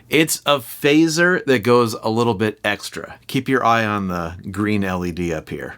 It's a phaser that goes a little bit extra. Keep your eye on the green LED up here.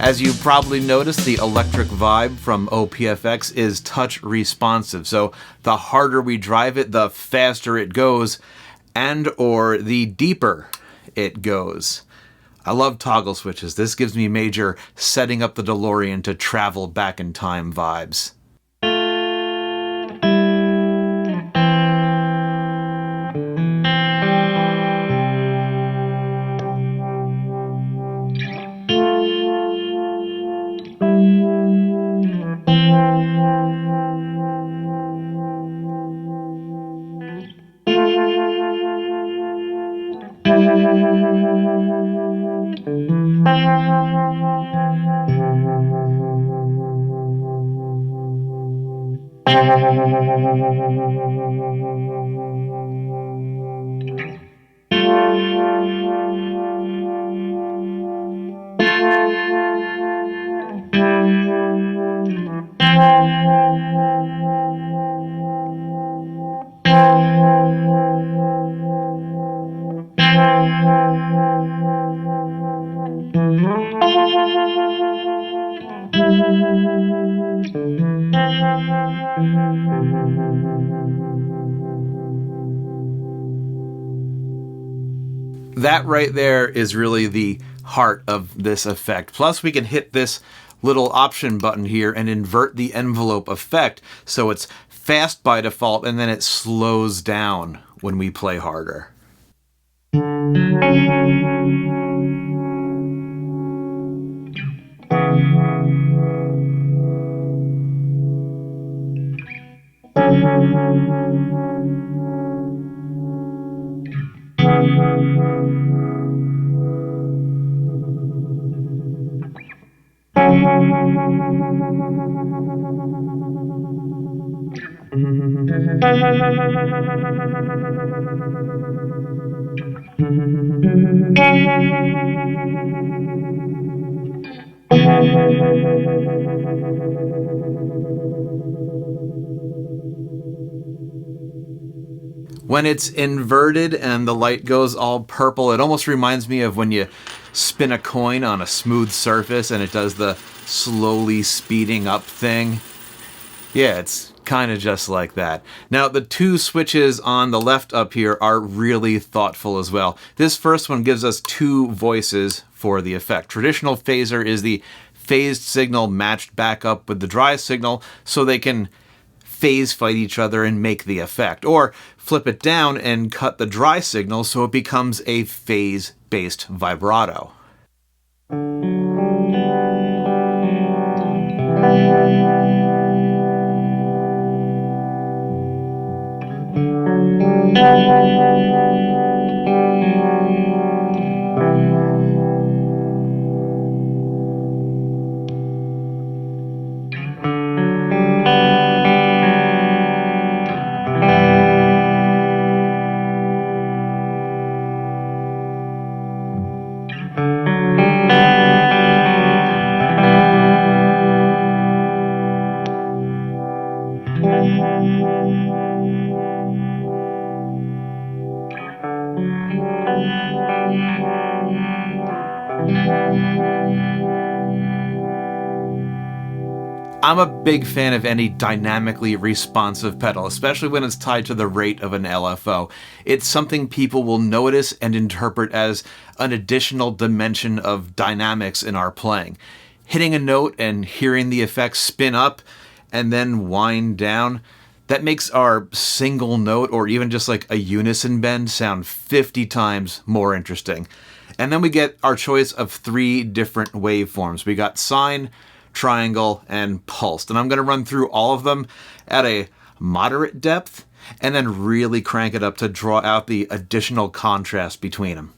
As you probably noticed, the electric vibe from OPFX is touch responsive. So the harder we drive it, the faster it goes, and or the deeper it goes. I love toggle switches. This gives me major setting up the DeLorean to travel back in time vibes. That right there is really the heart of this effect. Plus, we can hit this little option button here and invert the envelope effect so it's fast by default and then it slows down when we play harder. When it's inverted and the light goes all purple, it almost reminds me of when you spin a coin on a smooth surface and it does the slowly speeding up thing. Yeah, it's kind of just like that. Now, the two switches on the left up here are really thoughtful as well. This first one gives us two voices for the effect. Traditional phaser is the phased signal matched back up with the dry signal so they can phase fight each other and make the effect. Or flip it down and cut the dry signal so it becomes a phase-based vibrato. I'm a big fan of any dynamically responsive pedal, especially when it's tied to the rate of an LFO. It's something people will notice and interpret as an additional dimension of dynamics in our playing. Hitting a note and hearing the effects spin up and then wind down, that makes our single note or even just like a unison bend sound 50 times more interesting. And then we get our choice of 3 different waveforms. We got sine, triangle, and pulsed. And I'm going to run through all of them at a moderate depth and then really crank it up to draw out the additional contrast between them.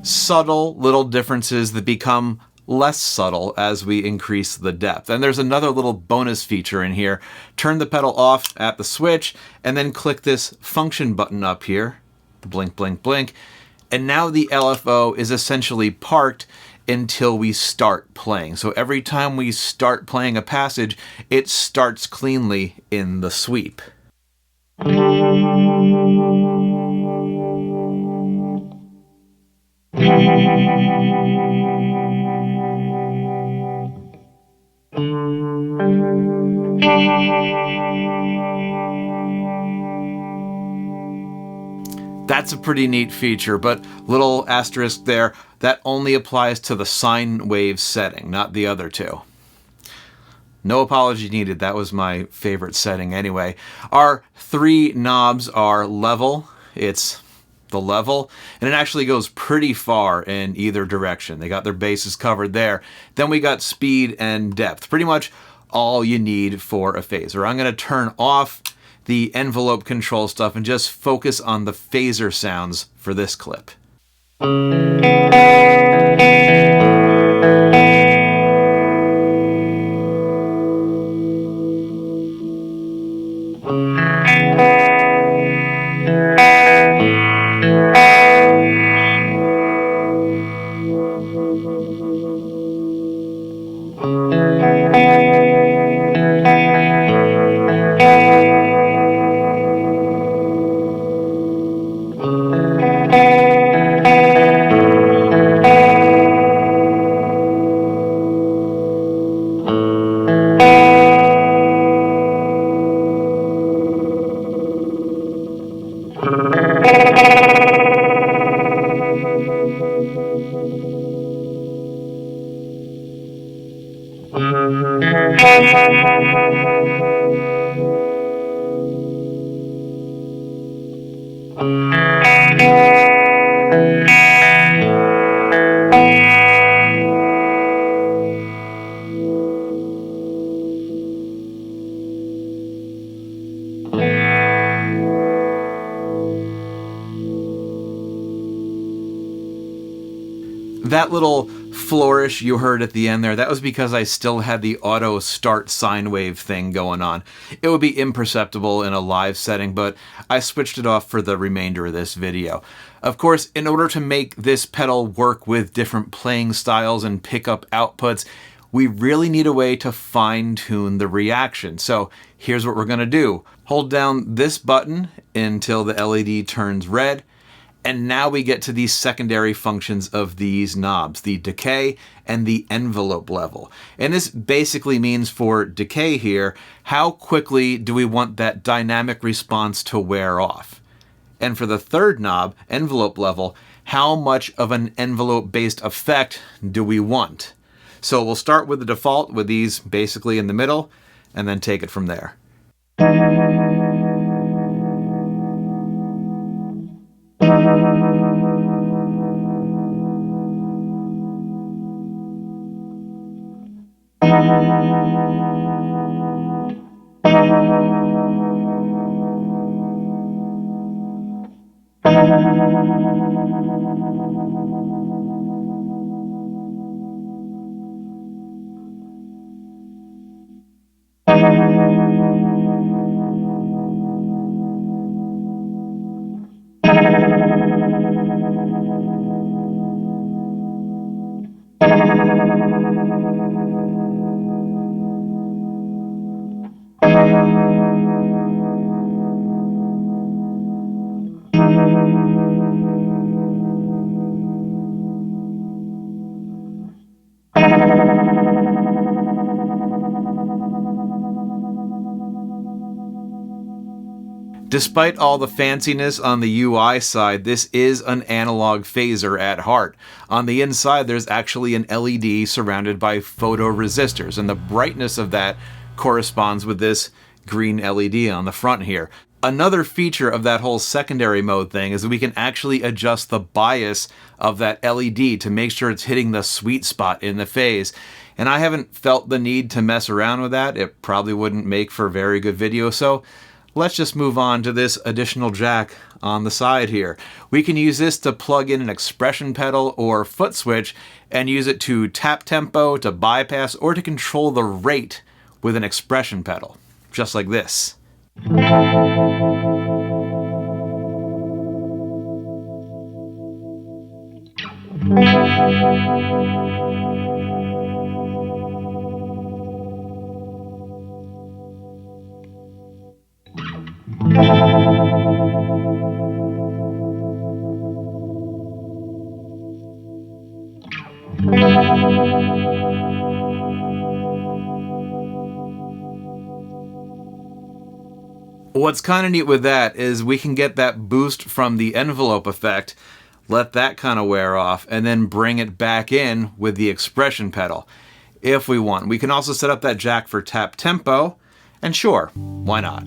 Subtle little differences that become less subtle as we increase the depth. And there's another little bonus feature in here. Turn the pedal off at the switch and then click this function button up here. Blink, blink, blink. And now the LFO is essentially parked until we start playing. So every time we start playing a passage, it starts cleanly in the sweep. That's a pretty neat feature, but little asterisk there, that only applies to the sine wave setting, not the other 2. No apology needed, that was my favorite setting anyway. Our 3 knobs are level, it's the level, and it actually goes pretty far in either direction. They got their bases covered there. Then we got speed and depth, pretty much all you need for a phaser. I'm going to turn off the envelope control stuff and just focus on the phaser sounds for this clip. That little flourish you heard at the end there, that was because I still had the auto start sine wave thing going on. It would be imperceptible in a live setting, but I switched it off for the remainder of this video. Of course, in order to make this pedal work with different playing styles and pick up outputs, we really need a way to fine-tune the reaction. So here's what we're going to do. Hold down this button until the LED turns red. And now we get to these secondary functions of these knobs, the decay and the envelope level. And this basically means for decay here, how quickly do we want that dynamic response to wear off? And for the third knob, envelope level, how much of an envelope-based effect do we want? So we'll start with the default with these basically in the middle and then take it from there. Despite all the fanciness on the UI side, this is an analog phaser at heart. On the inside, there's actually an LED surrounded by photoresistors, and the brightness of that corresponds with this green LED on the front here. Another feature of that whole secondary mode thing is that we can actually adjust the bias of that LED to make sure it's hitting the sweet spot in the phase. And I haven't felt the need to mess around with that. It probably wouldn't make for very good video, so let's just move on to this additional jack on the side here. We can use this to plug in an expression pedal or foot switch and use it to tap tempo, to bypass, or to control the rate with an expression pedal, just like this. What's kind of neat with that is we can get that boost from the envelope effect, let that kind of wear off, and then bring it back in with the expression pedal if we want. We can also set up that jack for tap tempo, and sure, why not?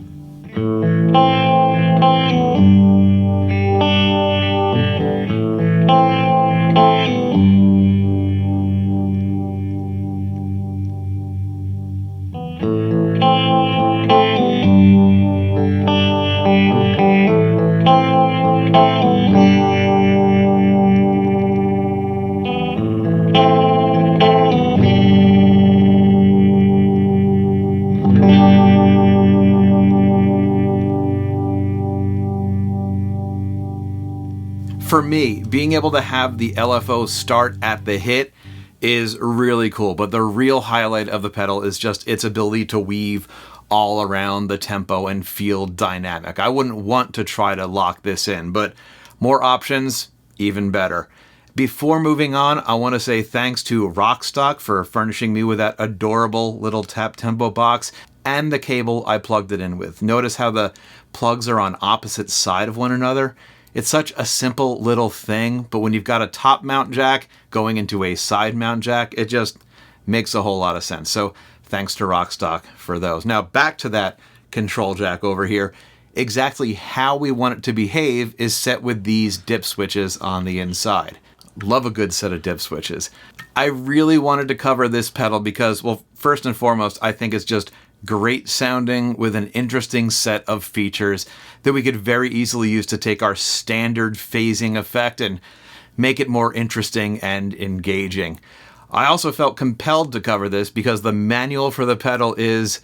For me, being able to have the LFO start at the hit is really cool, but the real highlight of the pedal is just its ability to weave all around the tempo and feel dynamic. I wouldn't want to try to lock this in, but more options, even better. Before moving on, I want to say thanks to RockBox for furnishing me with that adorable little tap tempo box and the cable I plugged it in with. Notice how the plugs are on opposite side of one another? It's such a simple little thing, but when you've got a top mount jack going into a side mount jack, it just makes a whole lot of sense. So thanks to RockBox for those. Now back to that control jack over here. Exactly how we want it to behave is set with these dip switches on the inside. Love a good set of dip switches. I really wanted to cover this pedal because, well, first and foremost, I think it's just great sounding with an interesting set of features that we could very easily use to take our standard phasing effect and make it more interesting and engaging. I also felt compelled to cover this because the manual for the pedal is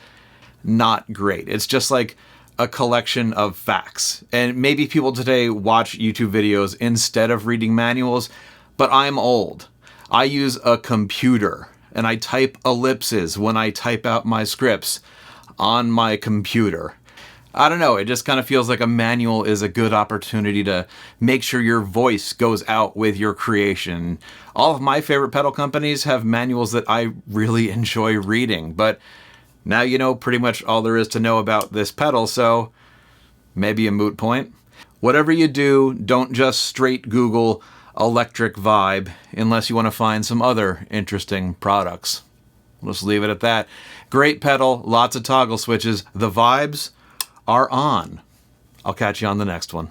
not great. It's just like a collection of facts. And maybe people today watch YouTube videos instead of reading manuals, but I'm old. I use a computer. and I type ellipses when I type out my scripts on my computer. I don't know, it just kind of feels like a manual is a good opportunity to make sure your voice goes out with your creation. All of my favorite pedal companies have manuals that I really enjoy reading, but now you know pretty much all there is to know about this pedal, so maybe a moot point. Whatever you do, don't just straight Google electric vibe unless you want to find some other interesting products. We'll just leave it at that. Great pedal, lots of toggle switches. The vibes are on. I'll catch you on the next one.